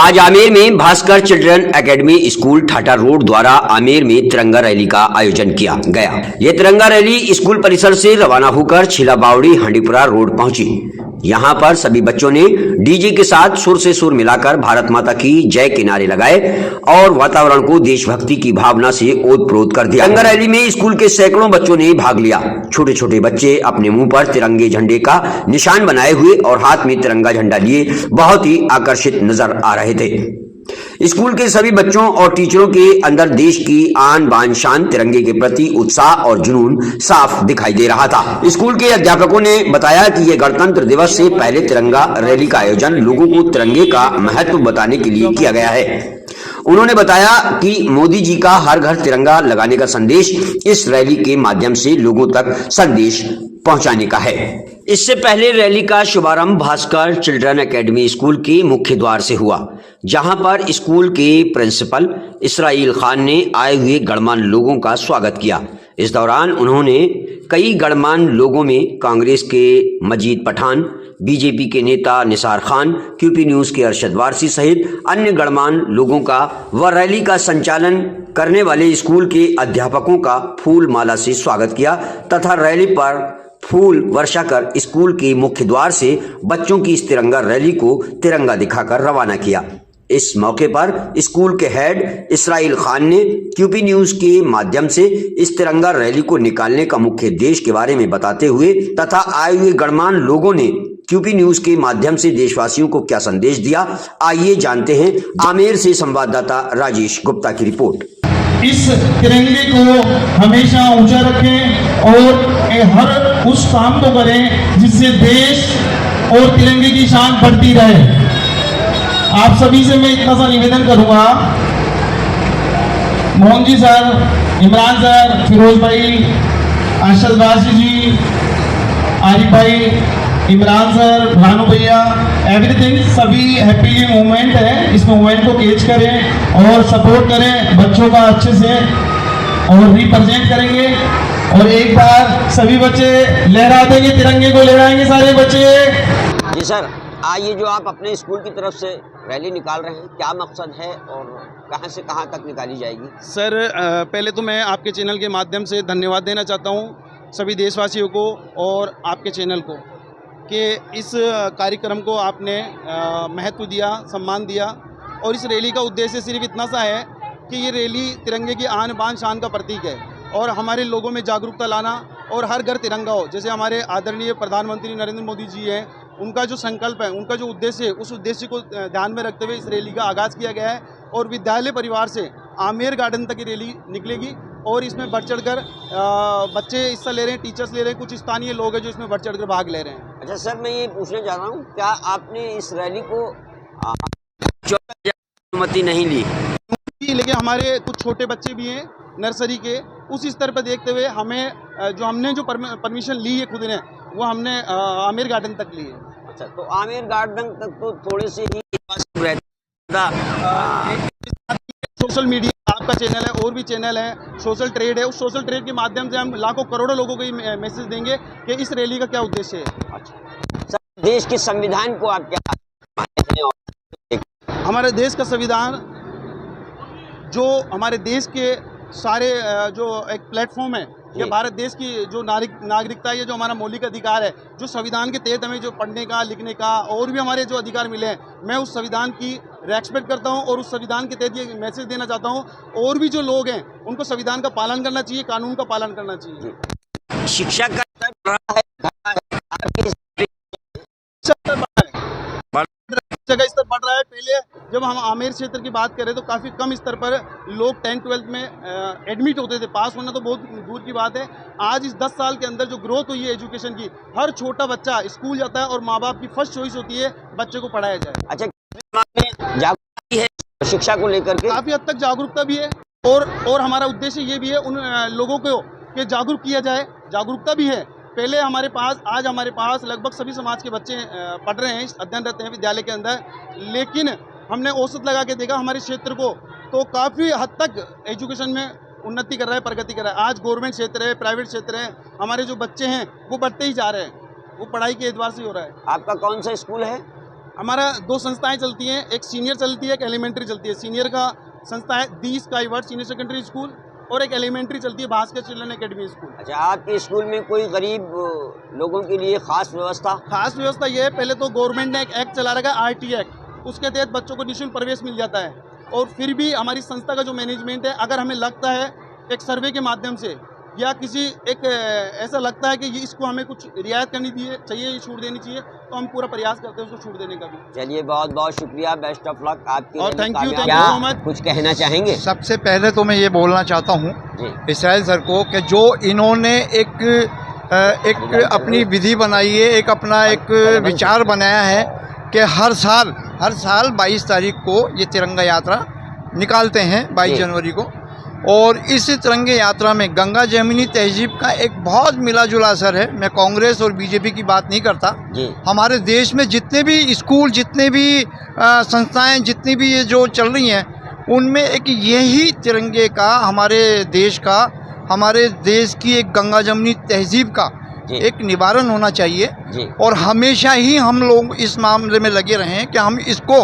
आज आमेर में Bhaskar children academy school Thata road द्वारा आमेर में तिरंगा रैली का आयोजन किया गया। ये तिरंगा रैली स्कूल परिसर से रवाना होकर छिला बावड़ी हांडीपुरा रोड पहुंची। यहां पर सभी बच्चों ने डीजे के साथ सुर से सुर मिलाकर भारत माता की जय के नारे लगाए और वातावरण को देशभक्ति की भावना से ओतप्रोत कर दिया। तिरंगा रैली में स्कूल के सैकड़ों बच्चों ने भाग लिया। छोटे छोटे बच्चे अपने मुंह पर तिरंगे झंडे का निशान बनाए हुए और हाथ में तिरंगा झंडा लिए बहुत ही आकर्षित नजर आ रहे थे। स्कूल के सभी बच्चों और टीचरों के अंदर देश की आन बान शान तिरंगे के प्रति उत्साह और जुनून साफ दिखाई दे रहा था। स्कूल के अध्यापकों ने बताया कि यह गणतंत्र दिवस से पहले तिरंगा रैली का आयोजन लोगों को तिरंगे का महत्व बताने के लिए किया गया है। उन्होंने बताया कि मोदी जी का हर घर तिरंगा लगाने का संदेश इस रैली के माध्यम से लोगों तक संदेश पहुंचाने का है। इससे पहले रैली का शुभारंभ भास्कर चिल्ड्रन एकेडमी स्कूल के मुख्य द्वार से हुआ, जहां पर स्कूल के प्रिंसिपल इसराइल खान ने आए हुए गणमान्य लोगों का स्वागत किया। इस दौरान उन्होंने कई गणमान्य लोगों में कांग्रेस के मजीद पठान, बीजेपी के नेता निसार खान, क्यूपी न्यूज के अरशद वारसी सहित अन्य गणमान्य लोगों का व रैली का संचालन करने वाले स्कूल के अध्यापकों का फूल माला से स्वागत किया तथा रैली पर फूल वर्षा कर स्कूल के मुख्य द्वार से बच्चों की इस तिरंगा रैली को तिरंगा दिखाकर रवाना किया। इस मौके पर स्कूल के हेड इसराइल खान ने क्यूपी न्यूज के माध्यम से इस तिरंगा रैली को निकालने का मुख्य उद्देश्य के बारे में बताते हुए तथा आए हुए गणमान्य लोगों ने क्यूपी न्यूज के माध्यम से देशवासियों को क्या संदेश दिया, आइए जानते हैं आमेर से संवाददाता राजेश गुप्ता की रिपोर्ट। इस तिरंगे को हमेशा ऊंचा रखें और हर उस काम को करें जिससे देश और तिरंगे की शान बढ़ती रहे। आप सभी से मैं इतना सा निवेदन करूंगा, मोहन जी सर, इमरान सर, फिरोज भाई, अरशद वारसी जी, आरिफ भाई, इमरान सर, भानु भैया, एवरीथिंग सभी हैप्पीली मूवमेंट है। इस मूवमेंट को कैच करें और सपोर्ट करें बच्चों का अच्छे से और रिप्रेजेंट करेंगे। और एक बार सभी बच्चे लहरा देंगे, तिरंगे को लहराएंगे सारे बच्चे। जी सर, आइए जो आप अपने स्कूल की तरफ से रैली निकाल रहे हैं, क्या मकसद है और कहां से कहां तक निकाली जाएगी? सर, पहले तो मैं आपके चैनल के माध्यम से धन्यवाद देना चाहता हूं सभी देशवासियों को और आपके चैनल को कि इस कार्यक्रम को आपने महत्व दिया, सम्मान दिया। और इस रैली का उद्देश्य सिर्फ इतना सा है कि ये रैली तिरंगे की आन बान शान का प्रतीक है और हमारे लोगों में जागरूकता लाना और हर घर तिरंगा हो। जैसे हमारे आदरणीय प्रधानमंत्री नरेंद्र मोदी जी हैं, उनका जो संकल्प है, उनका जो उद्देश्य है, उस उद्देश्य को ध्यान में रखते हुए इस रैली का आगाज़ किया गया है। और विद्यालय परिवार से आमेर गार्डन तक ये रैली निकलेगी और इसमें बढ़ चढ़कर बच्चे हिस्सा ले रहे हैं, टीचर्स ले रहे हैं, कुछ स्थानीय लोग हैं जो इसमें बढ़ चढ़कर भाग ले रहे हैं। अच्छा सर, मैं ये पूछने जा रहा हूँ, क्या आपने इस रैली को अनुमति नहीं ली? लेकिन हमारे कुछ छोटे बच्चे भी हैं नर्सरी के, उस स्तर पर देखते हुए हमने जो परमिशन ली है खुद ने, वो हमने आमेर गार्डन तक ली है। अच्छा, तो आमेर गार्डन तक तो थोड़े से ही रहता। सोशल मीडिया, आपका चैनल है और भी चैनल है, सोशल ट्रेड है, उस सोशल ट्रेड के माध्यम से हम लाखों करोड़ों लोगों को ये मैसेज देंगे कि इस रैली का क्या उद्देश्य है। अच्छा सर, देश के संविधान को आप क्या मानते हैं? हमारे देश का संविधान जो हमारे देश के सारे जो एक प्लेटफॉर्म है, ये भारत देश की जो नागरिकता है, ये जो हमारा मौलिक अधिकार है, जो संविधान के तहत हमें जो पढ़ने का, लिखने का और भी हमारे जो अधिकार मिले हैं, मैं उस संविधान की रेस्पेक्ट करता हूं और उस संविधान के तहत ये मैसेज देना चाहता हूं। और भी जो लोग हैं उनको संविधान का पालन करना चाहिए, कानून का पालन करना चाहिए। शिक्षा का स्तर बढ़ रहा है, जगह स्तर बढ़ रहा है। पहले जब हम आमेर क्षेत्र की बात करें तो काफ़ी कम स्तर पर लोग 10-12 में एडमिट होते थे, पास होना तो बहुत दूर की बात है। आज इस 10 साल के अंदर जो ग्रोथ हुई है एजुकेशन की, हर छोटा बच्चा स्कूल जाता है और माँ बाप की फर्स्ट चॉइस होती है बच्चे को पढ़ाया जाए। अच्छा, जागरूकता है शिक्षा को लेकर के? काफ़ी हद तक जागरूकता भी है और हमारा उद्देश्य ये भी है उन लोगों को कि जागरूक किया जाए। जागरूकता भी है। पहले आज हमारे पास लगभग सभी समाज के बच्चे पढ़ रहे हैं, अध्ययनरत हैं विद्यालय के अंदर, लेकिन हमने औसत लगा के देखा हमारे क्षेत्र को तो काफ़ी हद तक एजुकेशन में उन्नति कर रहा है, प्रगति कर रहा है। आज गवर्नमेंट क्षेत्र है, प्राइवेट क्षेत्र है, हमारे जो बच्चे हैं वो बढ़ते ही जा रहे हैं, वो पढ़ाई के एतबार से हो रहा है। आपका कौन सा स्कूल है? हमारा 2 संस्थाएं चलती हैं, एक सीनियर चलती है, एक एलिमेंट्री चलती है। सीनियर का संस्था है दी स्काईवर्ड सीनियर सेकेंडरी स्कूल और एक एलिमेंट्री चलती है भास्कर चिल्ड्रन एकेडमी स्कूल। अच्छा, आपके स्कूल में कोई गरीब लोगों के लिए खास व्यवस्था? खास व्यवस्था ये है, पहले तो गवर्नमेंट ने एक एक्ट चला रखा है RT एक्ट, उसके तहत बच्चों को निःशुल्क प्रवेश मिल जाता है। और फिर भी हमारी संस्था का जो मैनेजमेंट है, अगर हमें लगता है एक सर्वे के माध्यम से या किसी एक ऐसा लगता है कि ये इसको हमें कुछ रियायत करनी चाहिए, छूट देनी चाहिए, तो हम पूरा प्रयास करते हैं उसको छूट देने का भी। चलिए, बहुत बहुत शुक्रिया, बेस्ट ऑफ लक आपके। और थैंक यू क्या सो मच। कुछ कहना चाहेंगे? सबसे पहले तो मैं ये बोलना चाहता हूँ जी। इसराइल सर को कि जो इन्होंने एक अपनी विधि बनाई है, एक अपना एक विचार बनाया है कि हर साल 22 तारीख को ये तिरंगा यात्रा निकालते हैं, 22 जी। जनवरी को। और इस तिरंगे यात्रा में गंगा जमुनी तहजीब का एक बहुत मिला जुला असर है। मैं कांग्रेस और बीजेपी की बात नहीं करता। जी। हमारे देश में जितने भी स्कूल, जितने भी संस्थाएं, जितनी भी ये जो चल रही हैं, उनमें एक यही तिरंगे का, हमारे देश की एक गंगा जमुनी तहजीब का जी। एक निवारण होना चाहिए। जी। और हमेशा ही हम लोग इस मामले में लगे रहें कि हम इसको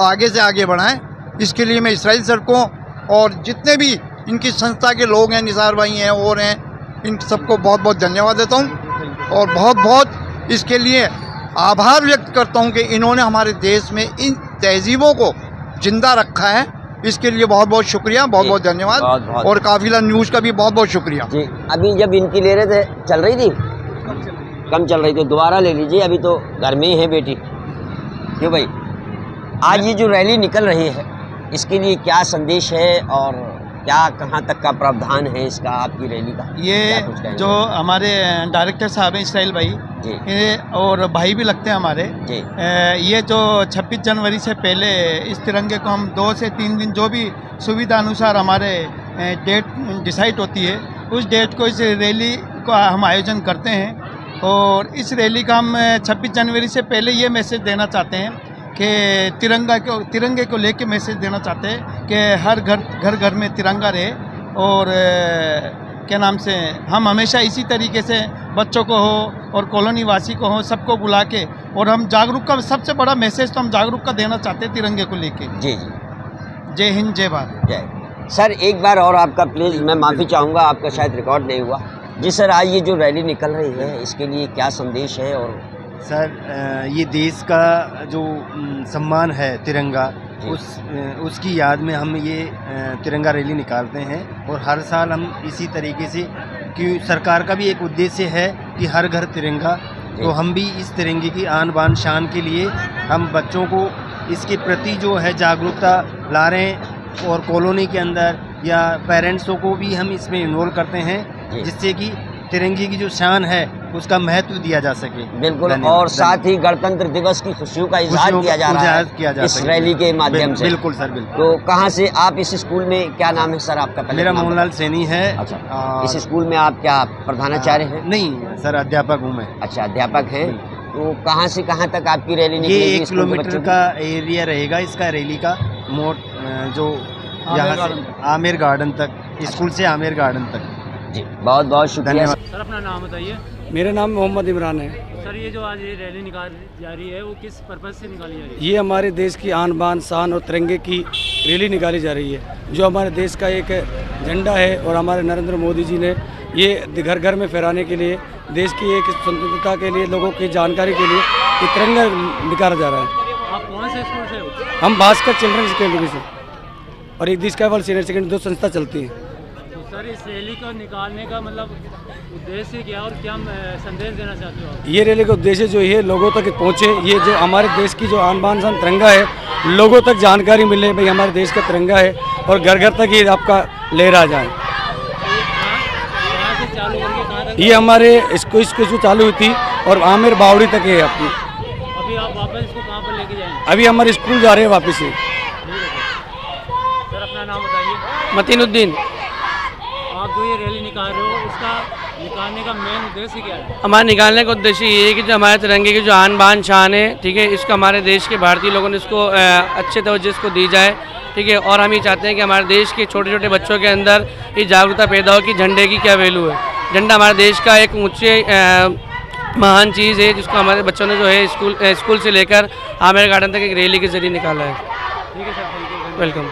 आगे से आगे बढ़ाएं। इसके लिए मैं इसराइल सर को और जितने भी इनकी संस्था के लोग हैं, निसार भाई हैं और हैं, इन सबको बहुत बहुत धन्यवाद देता हूं और बहुत बहुत इसके लिए आभार व्यक्त करता हूं कि इन्होंने हमारे देश में इन तहजीबों को जिंदा रखा है। इसके लिए बहुत बहुत शुक्रिया, बहुत बहुत धन्यवाद। बहुत। और काफिला न्यूज़ का भी बहुत बहुत शुक्रिया जी। अभी जब इनकी ले रहे थे, चल रही थी? कम चल रही थी, दोबारा ले लीजिए, अभी तो घर में ही है बेटी। क्यों भाई, आज ये जो रैली निकल रही है, इसके लिए क्या संदेश है और क्या कहाँ तक का प्रावधान है इसका, आपकी रैली का? क्या ये कुछ कहेंगे? जो हमारे डायरेक्टर साहब हैं इसराइल भाई, जी। ये और भाई भी लगते हैं हमारे, जी। ये जो 26 जनवरी से पहले इस तिरंगे को हम 2 से 3 दिन जो भी सुविधा अनुसार हमारे डेट डिसाइड होती है, उस डेट को इस रैली का हम आयोजन करते हैं। और इस रैली का हम 26 जनवरी से पहले ये मैसेज देना चाहते हैं कि तिरंगे को लेके मैसेज देना चाहते हैं कि हर घर में तिरंगा रहे। और क्या नाम से हम हमेशा इसी तरीके से बच्चों को हो और कॉलोनी वासी को हो, सबको बुला के, और हम जागरूक का सबसे बड़ा मैसेज तो हम जागरूक का देना चाहते हैं तिरंगे को लेके। जी जी। जय हिंद, जय भारत। जय। सर, एक बार और आपका प्लीज़, मैं माफ़ी चाहूँगा, आपका शायद रिकॉर्ड नहीं हुआ। जी सर, आज ये जो रैली निकल रही है, इसके लिए क्या संदेश है? और सर, ये देश का जो सम्मान है तिरंगा, उसकी याद में हम ये तिरंगा रैली निकालते हैं। और हर साल हम इसी तरीके से, कि सरकार का भी एक उद्देश्य है कि हर घर तिरंगा, तो हम भी इस तिरंगे की आन बान शान के लिए हम बच्चों को इसके प्रति जो है जागरूकता ला रहे हैं। और कॉलोनी के अंदर या पेरेंट्सों को भी हम इसमें इन्वॉल्व करते हैं, जिससे कि तिरंगे की जो शान है उसका महत्व दिया जा सके। बिल्कुल। और साथ ही गणतंत्र दिवस की खुशियों का इजहार किया जा रहा है इस रैली के माध्यम से। बिल्कुल सर, बिल्कुल। तो कहाँ से आप इस स्कूल में, क्या नाम है सर आपका? मेरा मोहनलाल सैनी है। अच्छा। इस स्कूल में आप क्या प्रधानाचार्य हैं? नहीं सर, अध्यापक हूँ मैं। अच्छा, अध्यापक हैं। तो कहाँ से कहाँ तक आपकी रैली ये निकलेगी? 1 किलोमीटर का एरिया रहेगा इसका रैली का, मोट जो यहाँ से आमिर गार्डन तक, स्कूल से आमिर गार्डन तक। जी, बहुत बहुत शुक्रिया। सर, अपना नाम बताइए। मेरा नाम मोहम्मद इमरान है। सर, ये जो आज ये रैली निकाली जा रही है, वो किस पर्पज़ से निकाली जा रही है? ये हमारे देश की आन बान शान और तिरंगे की रैली निकाली जा रही है, जो हमारे देश का एक झंडा है। और हमारे नरेंद्र मोदी जी ने ये घर घर में फहराने के लिए, देश की एक स्वतंत्रता के लिए, लोगों की जानकारी के लिए ये तिरंगा निकाला जा रहा है। आप कौन से स्कूल से हो? हम भास्कर चिल्ड्रन सेकेंडरी से और एक दी स्काईवर्ड सीनियर सेकेंडरी, 2 संस्था चलती हैं। तो सर, इस रैली को निकालने का मतलब उद्देश्य क्या और क्या संदेश देना चाहते हो आप? ये रैली का उद्देश्य जो है लोगों तक पहुँचे, ये जो हमारे देश की जो आन बान शान तिरंगा है, लोगों तक जानकारी मिले, भाई हमारे देश का तिरंगा है, और घर घर तक ये आपका लहरा जाए। कहाँ से चालू करके कहाँ तक? ये हमारे इसको चालू हुई थी और आमिर बावड़ी तक है अपनी। अभी आप वापस इसको कहाँ पर लेके जाएंगे? अभी हमारे स्कूल जा रहे हैं वापस से। सर, अपना नाम बताइए। मतीनुद्दीन। आप जो ये रैली निकाल रहे हो, इसका निकालने का मेन उद्देश्य क्या है? हमारे निकालने का उद्देश्य ये है कि जो हमारे तिरंगे की जो आन बान शान है, ठीक है, इसको हमारे देश के भारतीय लोगों ने इसको अच्छे तवज्जो इसको दी जाए, ठीक है। और हम ये चाहते हैं कि हमारे देश के छोटे छोटे बच्चों के अंदर ये जागरूकता पैदा हो कि झंडे की क्या वैल्यू है। झंडा हमारे देश का एक ऊँचे महान चीज़ है जिसको हमारे बच्चों ने जो है स्कूल से लेकर आमेर गार्डन तक एक रैली के जरिए निकाला है। ठीक है सर, थैंक यू, वेलकम।